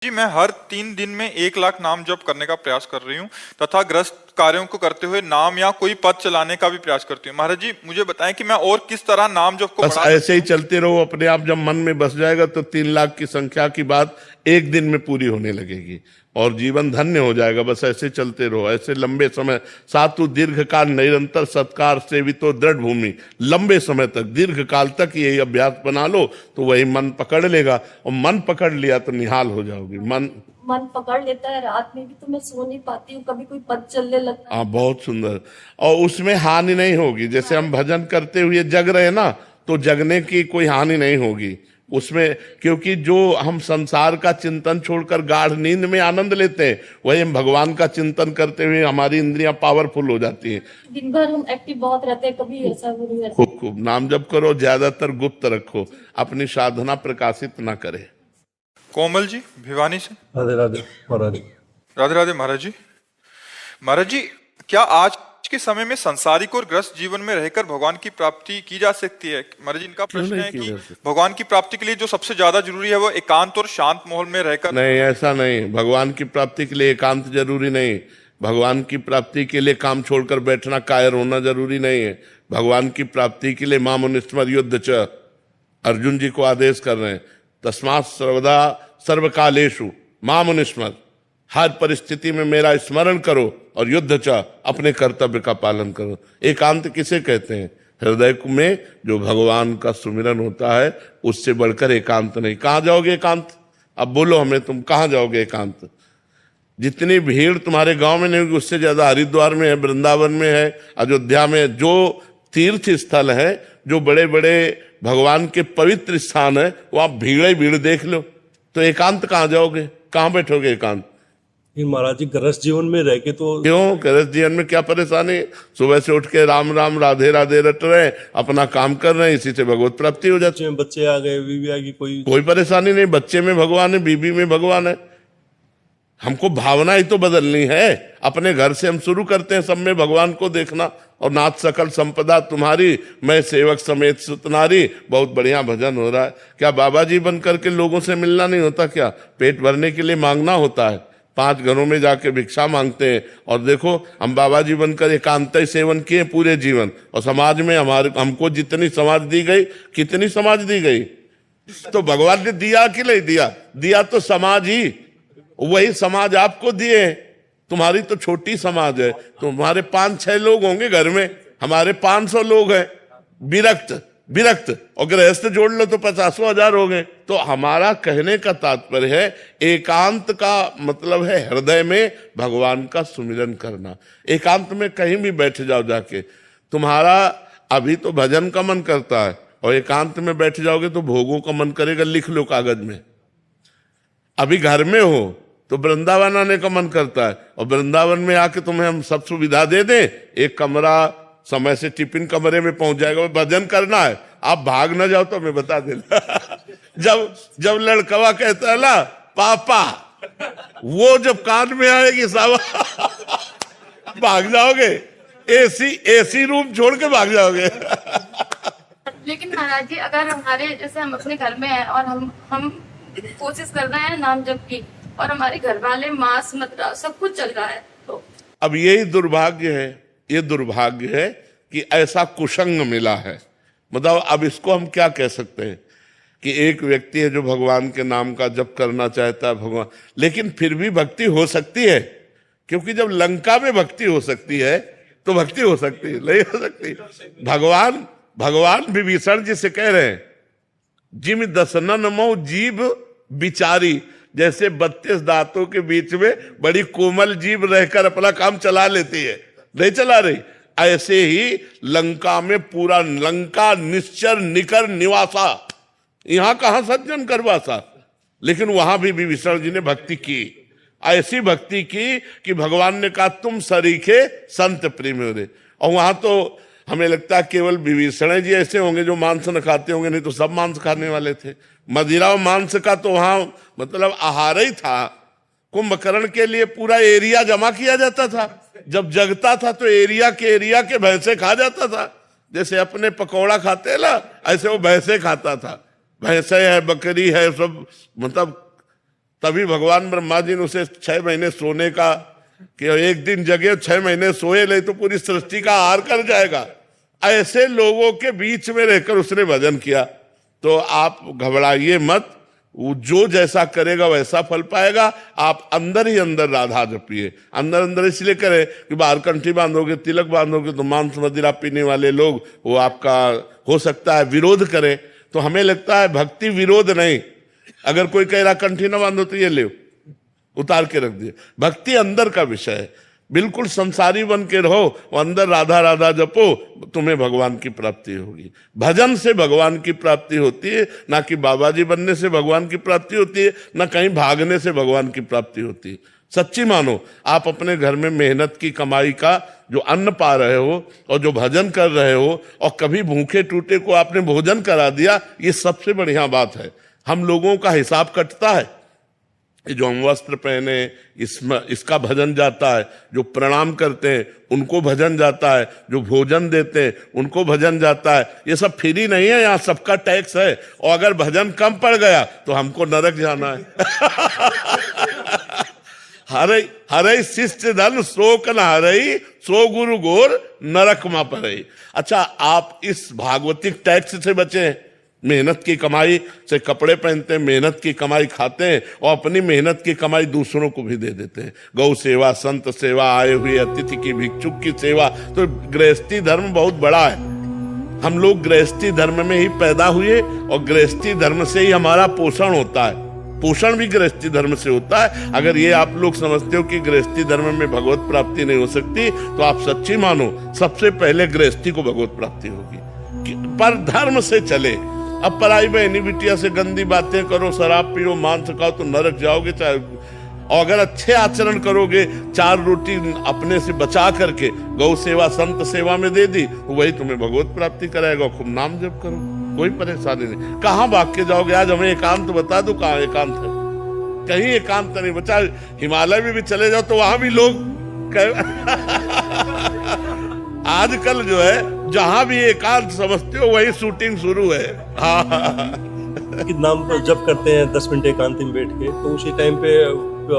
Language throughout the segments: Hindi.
जी, मैं हर 3 दिन में 1 लाख नाम जप करने का प्रयास कर रही हूँ तथा ग्रस्त कार्यों को करते हुए नाम या कोई पद चलाने का भी प्रयास करती हूँ। महाराज जी, मुझे बताएं कि मैं और किस तरह नाम जप को बस बढ़ा ऐसे ही सकती हूँ। चलते रहो। अपने आप जब मन में बस जाएगा तो 3 लाख की संख्या की बात एक दिन में पूरी होने लगेगी और जीवन धन्य हो जाएगा। बस ऐसे चलते रहो, ऐसे लंबे समय सातु दीर्घ काल निरंतर सत्कार सेवितो दृढ़ भूमि। लंबे समय तक, दीर्घ काल तक यही अभ्यास बना लो तो वही मन पकड़ लेगा, और मन पकड़ लिया तो निहाल हो जाओगी। मन पकड़ लेता है, रात में भी तो मैं सो नहीं पाती हूँ, कभी कोई पद चलने लगता है। हाँ, बहुत सुंदर। और उसमें हानि नहीं होगी। जैसे हम भजन करते हुए जग रहे ना, तो जगने की कोई हानि नहीं होगी उसमें, क्योंकि जो हम संसार का चिंतन छोड़कर गाढ़ नींद में आनंद लेते हैं, वही हम भगवान का चिंतन करते हुए हमारी इंद्रियां पावरफुल हो जाती हैं। दिन भर हम एक्टिव बहुत रहते हैं, कभी ऐसा भी नहीं रहता। खूब खूब नाम जप करो, ज्यादातर गुप्त रखो, अपनी साधना प्रकाशित ना करे। कोमल जी भिवानी से। राधे राधे महाराज। राधे राधे महाराज जी। महाराज जी, क्या आज के समय में संसारिक और ग्रस्त जीवन में रहकर भगवान की प्राप्ति की जा सकती है? महाराज जी, इनका प्रश्न नहीं है की कि जा सकती। भगवान की प्राप्ति के लिए जो सबसे ज्यादा जरूरी है वो एकांत और शांत माहौल में रहकर। नहीं, ऐसा नहीं। भगवान की प्राप्ति के लिए एकांत जरूरी नहीं। भगवान की प्राप्ति के लिए काम छोड़कर बैठना, कायर होना जरूरी नहीं है। भगवान की प्राप्ति के लिए मामुनिस्मर युद्ध च, अर्जुन जी को आदेश कर रहे हैं। तस्मात् सर्वदा सर्वकालेषु मामुनिस्मर, हर परिस्थिति में मेरा स्मरण करो और युद्ध च, अपने कर्तव्य का पालन करो। एकांत किसे कहते हैं? हृदय में जो भगवान का सुमिरन होता है, उससे बढ़कर एकांत नहीं। कहाँ जाओगे एकांत? अब बोलो हमें, तुम कहाँ जाओगे एकांत? जितनी भीड़ तुम्हारे गांव में नहीं होगी, उससे ज्यादा हरिद्वार में है, वृंदावन में है, अयोध्या में, जो तीर्थ स्थल है, जो बड़े बड़े भगवान के पवित्र स्थान है, वहां भीड़ ही भीड़ देख लो। तो एकांत कहाँ जाओगे? कहाँ बैठोगे एकांत? महाराज जी, गृहस्थ जीवन में रह के तो क्यों? गृहस्थ जीवन में क्या परेशानी? सुबह से उठ के राम राम राधे राधे रट रहे, अपना काम कर रहे हैं, इसी से भगवत प्राप्ति हो जाती है। बच्चे आ गए, बीवी आ गई, कोई परेशानी नहीं। बच्चे में भगवान है, बीबी में भगवान है। हमको भावना ही तो बदलनी है। अपने घर से हम शुरू करते हैं सब में भगवान को देखना। और नाथ सकल संपदा तुम्हारी, मैं सेवक समेत सुतनारी। बहुत बढ़िया भजन हो रहा है। क्या बाबा जी बन करके लोगों से मिलना नहीं होता क्या? पेट भरने के लिए मांगना होता है। 5 घरों में जाके भिक्षा मांगते हैं। और देखो, हम बाबा जी बनकर एकांत सेवन किए पूरे जीवन, और समाज में हमको जितनी समाज दी गई, कितनी समाज दी गई? तो भगवान ने दिया कि नहीं दिया? दिया तो समाज ही, वही समाज आपको दिए। तुम्हारी तो छोटी समाज है, तुम्हारे 5-6 लोग होंगे घर में, हमारे 500 लोग हैं। विरक्त और गृहस्थ जोड़ लो तो 50,000 हो गए। तो हमारा कहने का तात्पर्य है, एकांत का मतलब है हृदय में भगवान का सुमिरन करना। एकांत में कहीं भी बैठ जाओ जाके, तुम्हारा अभी तो भजन का मन करता है, और एकांत में बैठ जाओगे तो भोगों का मन करेगा। लिख लो कागज में। अभी घर में हो तो वृंदावन आने का मन करता है, और वृंदावन में आके तुम्हें हम सब सुविधा दे दें, एक कमरा समय से टिफिन कमरे में पहुंच जाएगा। भजन करना है, आप भाग ना जाओ तो मैं बता देना। जब लड़कवा कहता है ना पापा, वो जब कान में आएगी सावा, भाग जाओगे। एसी रूम छोड़ के भाग जाओगे। लेकिन महाराज जी, अगर हमारे जैसे हम अपने घर में हैं और हम कोशिश कर रहे हैं नाम जप की, और हमारे घर वाले मांस मदिरा सब कुछ चल रहा है, तो अब यही दुर्भाग्य है। ये दुर्भाग्य है कि ऐसा कुसंग मिला है। मतलब अब इसको हम क्या कह सकते हैं कि एक व्यक्ति है जो भगवान के नाम का जप करना चाहता है, भगवान, लेकिन फिर भी भक्ति हो सकती है। क्योंकि जब लंका में भक्ति हो सकती है तो भक्ति हो सकती है, नहीं हो सकती? भगवान विभीषण जी से कह रहे हैं, जिम दसनन मो जीभ बिचारी। जैसे 32 दांतों के बीच में बड़ी कोमल जीभ रहकर अपना काम चला लेती है, नहीं चला रही, ऐसे ही लंका में पूरा लंका निश्चर निकर निवासा। यहां कहां सज्जन करवासा, लेकिन वहां भी विभीषण जी ने भक्ति की। ऐसी भक्ति की कि भगवान ने कहा तुम सरीखे संत प्रेम हो रहे। और वहां तो हमें लगता है केवल विभीषण जी ऐसे होंगे जो मांस न खाते होंगे, नहीं तो सब मांस खाने वाले थे। मदिरा और मांस का तो वहां मतलब आहार ही था। कुंभकर्ण के लिए पूरा एरिया जमा किया जाता था। जब जगता था तो एरिया के भैंसे खा जाता था। जैसे अपने पकौड़ा खाते हैं ना, ऐसे वो भैंसे खाता था। भैंसे है, बकरी है, सब मतलब तभी भगवान ब्रह्मा जी ने उसे 6 महीने सोने का, कि एक दिन जगे 6 महीने सोए ले तो पूरी सृष्टि का आहार कर जाएगा। ऐसे लोगों के बीच में रहकर उसने भजन किया। तो आप घबराइए मत, वो जो जैसा करेगा वैसा फल पाएगा। आप अंदर ही अंदर राधा जपिए। अंदर अंदर इसलिए करें कि बाहर कंठी बांधोगे, तिलक बांधोगे तो मांस मदिरा पीने वाले लोग वो आपका हो सकता है विरोध करें। तो हमें लगता है भक्ति विरोध नहीं। अगर कोई कह रहा कंठी ना बांधो तो ये ले उतार के रख दिए। भक्ति अंदर का विषय है। बिल्कुल संसारी बन के रहो और अंदर राधा राधा जपो, तुम्हें भगवान की प्राप्ति होगी। भजन से भगवान की प्राप्ति होती है, ना कि बाबा जी बनने से भगवान की प्राप्ति होती है, ना कहीं भागने से भगवान की प्राप्ति होती है। सच्ची मानो, आप अपने घर में मेहनत की कमाई का जो अन्न पा रहे हो और जो भजन कर रहे हो और कभी भूखे टूटे को आपने भोजन करा दिया, ये सबसे बढ़िया बात है। हम लोगों का हिसाब कटता है। जो हम वस्त्र पहने इसमें इसका भजन जाता है, जो प्रणाम करते हैं उनको भजन जाता है, जो भोजन देते हैं उनको भजन जाता है। ये सब फ्री नहीं है, यहाँ सबका टैक्स है। और अगर भजन कम पड़ गया तो हमको नरक जाना है। हरे शिष्य धन शोक न हरई, सो गुरु गोर नरक मा परई। अच्छा, आप इस भागवतिक टैक्स से बचे। मेहनत की कमाई से कपड़े पहनते हैं, मेहनत की कमाई खाते हैं और अपनी मेहनत की कमाई दूसरों को भी दे देते हैं। गौ सेवा, संत सेवा, आए हुए अतिथि की, भिक्षुक की सेवा। तो गृहस्थी धर्म बहुत बड़ा है। हम लोग गृहस्थी धर्म में ही पैदा हुए और गृहस्थी धर्म से ही हमारा पोषण होता है। पोषण भी गृहस्थी धर्म से होता है। अगर ये आप लोग समझते हो कि गृहस्थी धर्म में भगवत प्राप्ति नहीं हो सकती, तो आप सच्ची मानो, सबसे पहले गृहस्थी को भगवत प्राप्ति होगी। पर धर्म से चले। अब पराई बहनी बिटिया से गंदी बातें करो, शराब पियो, मांस खाओ तो नरक जाओगे। चाहे और अगर अच्छे आचरण करोगे, 4 रोटी अपने से बचा करके गौ सेवा, संत सेवा में दे दी, तो वही तुम्हें भगवत प्राप्ति कराएगा। खूब नाम जप करो, कोई परेशानी नहीं। कहाँ भाग के जाओगे? आज हमें एकांत बता दो, कहाँ एकांत है? कहीं एकांत नहीं बचा। हिमालय में भी चले जाओ तो वहां भी लोग आजकल जो है जहां भी एकांत समझते हो वही शूटिंग शुरू है। कि नाम पर जब करते हैं 10 मिनट एकांत में बैठ के, तो उसी टाइम पे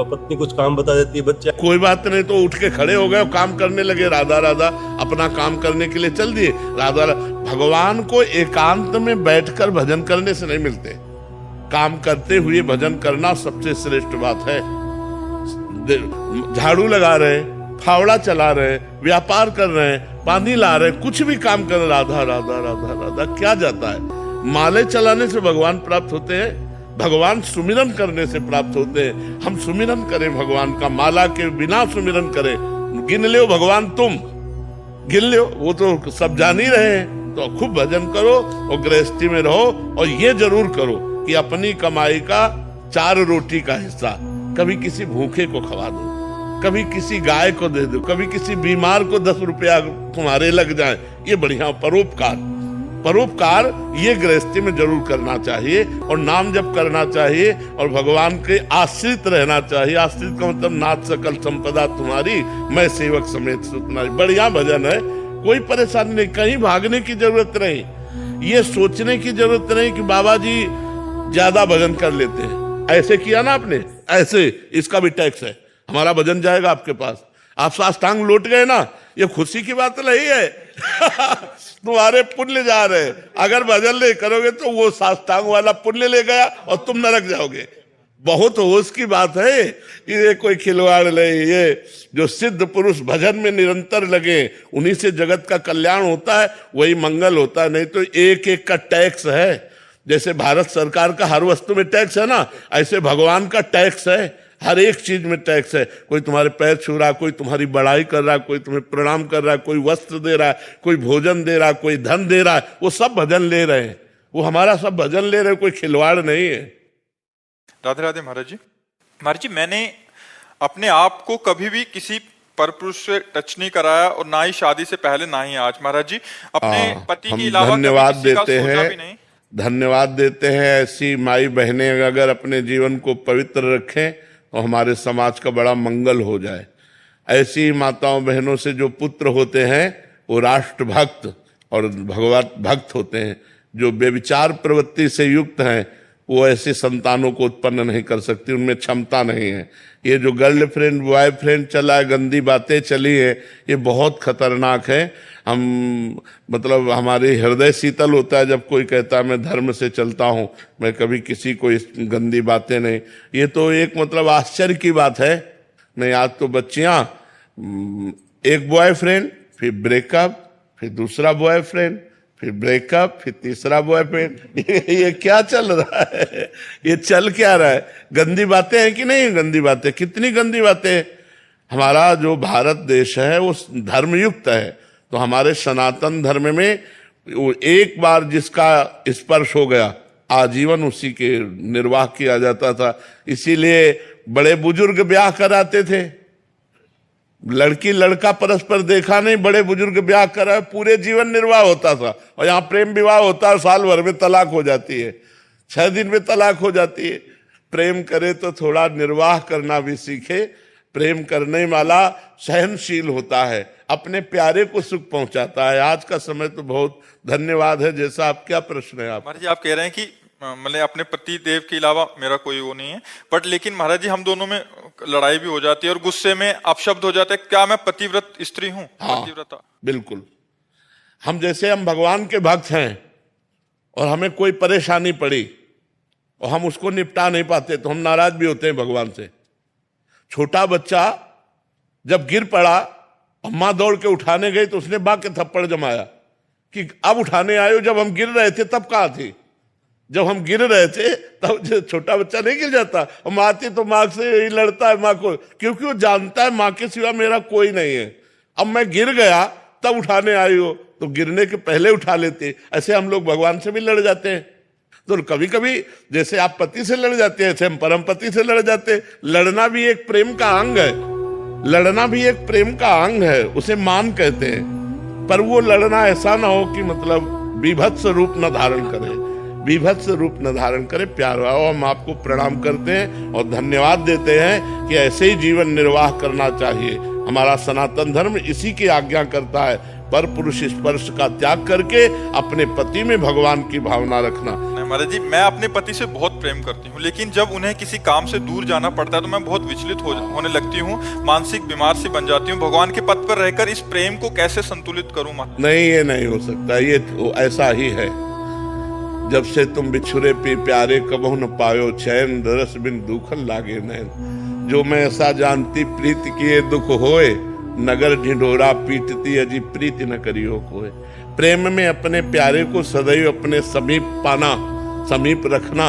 पत्नी कुछ काम बता देती है, बच्चे कोई बात नहीं तो उठ के खड़े हो गए, काम करने लगे। राधा राधा अपना काम करने के लिए चल दिए। राधा भगवान को एकांत में बैठकर भजन करने से नहीं मिलते। काम करते हुए भजन करना सबसे श्रेष्ठ बात है। झाड़ू लगा रहे, फावड़ा चला रहे, व्यापार कर रहे हैं, पानी ला रहे, कुछ भी काम कर, राधा राधा राधा राधा क्या जाता है? माले चलाने से भगवान प्राप्त होते हैं, भगवान सुमिरन करने से प्राप्त होते हैं। हम सुमिरन करें भगवान का, माला के बिना सुमिरन करें। गिन लो भगवान, तुम गिन लो, वो तो सब जान ही रहे हैं। तो खूब भजन करो और गृहस्थी में रहो। और ये जरूर करो कि अपनी कमाई का 4 रोटी का हिस्सा कभी किसी भूखे को खवा दो, कभी किसी गाय को दे दो, कभी किसी बीमार को 10 रुपया तुम्हारे लग जाए। ये बढ़िया परोपकार ये गृहस्थी में जरूर करना चाहिए। और नाम जप करना चाहिए और भगवान के आश्रित रहना चाहिए। आश्रित का मतलब नाथ सकल संपदा तुम्हारी, मैं सेवक समेत सुतनारी। बढ़िया भजन है, कोई परेशानी नहीं, कहीं भागने की जरूरत नहीं, ये सोचने की जरूरत नहीं कि बाबा जी ज्यादा भजन कर लेते हैं। ऐसे किया ना आपने, ऐसे इसका भी टैक्स है, हमारा भजन जाएगा आपके पास। आप साष्टांग लौट गए ना, ये खुशी की बात नहीं है। तुम्हारे पुण्य जा रहे। अगर भजन नहीं करोगे तो वो साष्टांग वाला पुण्य ले गया और तुम नरक जाओगे। बहुत होश की बात है, ये कोई खिलवाड़ नहीं। ये जो सिद्ध पुरुष भजन में निरंतर लगे, उन्हीं से जगत का कल्याण होता है, वही मंगल होता है। नहीं तो एक एक का टैक्स है। जैसे भारत सरकार का हर वस्तु में टैक्स है ना, ऐसे भगवान का टैक्स है, हर एक चीज में टैक्स है। कोई तुम्हारे पैर छू रहा, कोई तुम्हारी बड़ाई कर रहा, कोई तुम्हें प्रणाम कर रहा, कोई वस्त्र दे रहा है, कोई भोजन दे रहा, कोई धन दे रहा है, वो सब भजन ले रहे हैं। वो हमारा सब भजन ले रहे हैं, कोई खिलवाड़ नहीं है। राधे राधे महाराज जी। महाराज जी, मैंने अपने आप को कभी भी किसी परपुरुष से टच नहीं कराया और ना ही शादी से पहले ना ही आज। महाराज जी, अपने पति के अलावा धन्यवाद देते हैं, नहीं। धन्यवाद देते हैं। ऐसी माई बहनें अगर अपने जीवन को पवित्र रखें तो हमारे समाज का बड़ा मंगल हो जाए। ऐसी माताओं बहनों से जो पुत्र होते हैं वो राष्ट्र भक्त और भगवत भक्त होते हैं। जो बेविचार प्रवृत्ति से युक्त हैं वो ऐसे संतानों को उत्पन्न नहीं कर सकती, उनमें क्षमता नहीं है। ये जो गर्लफ्रेंड बॉयफ्रेंड चला है, गंदी बातें चली है, ये बहुत खतरनाक है। हम मतलब हमारे हृदय शीतल होता है जब कोई कहता है मैं धर्म से चलता हूँ, मैं कभी किसी को इस गंदी बातें नहीं। ये तो एक मतलब आश्चर्य की बात है। नहीं, आज तो बच्चियां एक बॉयफ्रेंड, फिर ब्रेकअप, फिर दूसरा बॉयफ्रेंड, फिर ब्रेकअप, फिर तीसरा बॉयफ्रेंड। ये क्या चल रहा है? ये चल क्या रहा है? गंदी बातें हैं कि नहीं? गंदी बातें, कितनी गंदी बातें। हमारा जो भारत देश है वो धर्मयुक्त है, तो हमारे सनातन धर्म में वो एक बार जिसका स्पर्श हो गया आजीवन उसी के निर्वाह किया जाता था। इसीलिए बड़े बुजुर्ग ब्याह कराते थे। लड़की लड़का परस्पर देखा नहीं, बड़े बुजुर्ग ब्याह करा, पूरे जीवन निर्वाह होता था। और यहाँ प्रेम विवाह होता है, साल भर में तलाक हो जाती है, 6 दिन में तलाक हो जाती है। प्रेम करे तो थोड़ा निर्वाह करना भी सीखे। प्रेम करने वाला सहनशील होता है, अपने प्यारे को सुख पहुंचाता है। आज का समय तो बहुत धन्यवाद है। जैसा आप, क्या प्रश्न है आप? महाराज जी, आप कह रहे हैं कि मतलब अपने पति देव के अलावा मेरा कोई वो नहीं है, बट लेकिन महाराज जी हम दोनों में लड़ाई भी हो जाती है और गुस्से में अपशब्द हो जाते हैं। क्या मैं पतिव्रत स्त्री हूँ? हाँ, पतिव्रता। बिल्कुल। हम जैसे हम भगवान के भक्त हैं और हमें कोई परेशानी पड़ी और हम उसको निपटा नहीं पाते तो हम नाराज भी होते हैं भगवान से। छोटा बच्चा जब गिर पड़ा, अम्मा दौड़ के उठाने गई तो उसने बा के थप्पड़ जमाया कि अब उठाने आए हो, जब हम गिर रहे थे तब कहाँ थी? जब हम गिर रहे थे तब छोटा बच्चा नहीं गिर जाता। और माँ थी तो माँ से ही लड़ता है माँ को, क्योंकि वो जानता है माँ के सिवा मेरा कोई नहीं है। अब मैं गिर गया तब उठाने आई हो, तो गिरने के पहले उठा लेते। ऐसे हम लोग भगवान से भी लड़ जाते हैं। तो कभी कभी जैसे आप पति से लड़ जाते हैं, ऐसे हम परम पति से लड़ जाते हैं। लड़ना भी एक प्रेम का अंग है, लड़ना भी एक प्रेम का अंग है, उसे मान कहते हैं। पर वो लड़ना ऐसा ना हो कि मतलब विभत्स रूप न धारण करे, विभत्स रूप न धारण करे। प्यार भाव, हम आपको प्रणाम करते हैं और धन्यवाद देते हैं कि ऐसे ही जीवन निर्वाह करना चाहिए। हमारा सनातन धर्म इसी की आज्ञा करता है, पर पुरुष स्पर्श का त्याग करके अपने पति में भगवान की भावना रखना। महाराज जी, मैं अपने पति से बहुत प्रेम करती हूँ, लेकिन जब उन्हें किसी काम से दूर जाना पड़ता है तो मैं बहुत विचलित होने लगती हूँ, मानसिक बीमार सी बन जाती हूँ। भगवान के पथ पर रहकर इस प्रेम को कैसे संतुलित करूँ? नहीं, ये नहीं हो सकता। ये तो ऐसा ही है। जब से तुम बिछुरे पे प्यारे कबहु न पायो चैन, रस बिन दुखन लागे नैन। जो मैं ऐसा जानती प्रीत किए दुख होए, नगर ढिंढोरा पीटती अजी प्रीति न करियो कोय। प्रेम में अपने प्यारे को सदैव अपने समीप पाना, समीप रखना,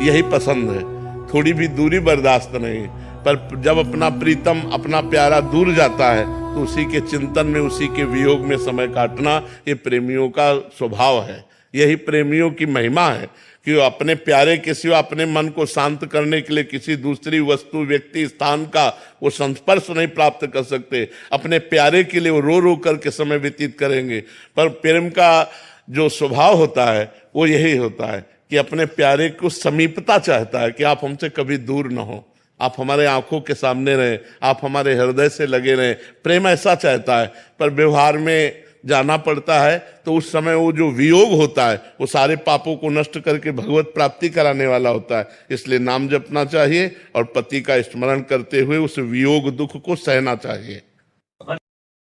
यही पसंद है। थोड़ी भी दूरी बर्दाश्त नहीं। पर जब अपना प्रीतम, अपना प्यारा दूर जाता है तो उसी के चिंतन में, उसी के वियोग में समय काटना, ये प्रेमियों का स्वभाव है। यही प्रेमियों की महिमा है कि वो अपने प्यारे के सिवा अपने मन को शांत करने के लिए किसी दूसरी वस्तु, व्यक्ति, स्थान का वो संस्पर्श नहीं प्राप्त कर सकते। अपने प्यारे के लिए वो रो रो करके समय व्यतीत करेंगे। पर प्रेम का जो स्वभाव होता है वो यही होता है कि अपने प्यारे को समीपता चाहता है, कि आप हमसे कभी दूर ना हो, आप हमारे आंखों के सामने रहें, आप हमारे हृदय से लगे रहें। प्रेम ऐसा चाहता है। पर व्यवहार में जाना पड़ता है तो उस समय वो जो वियोग होता है वो सारे पापों को नष्ट करके भगवत प्राप्ति कराने वाला होता है। इसलिए नाम जपना चाहिए और पति का स्मरण करते हुए उस वियोग दुख को सहना चाहिए।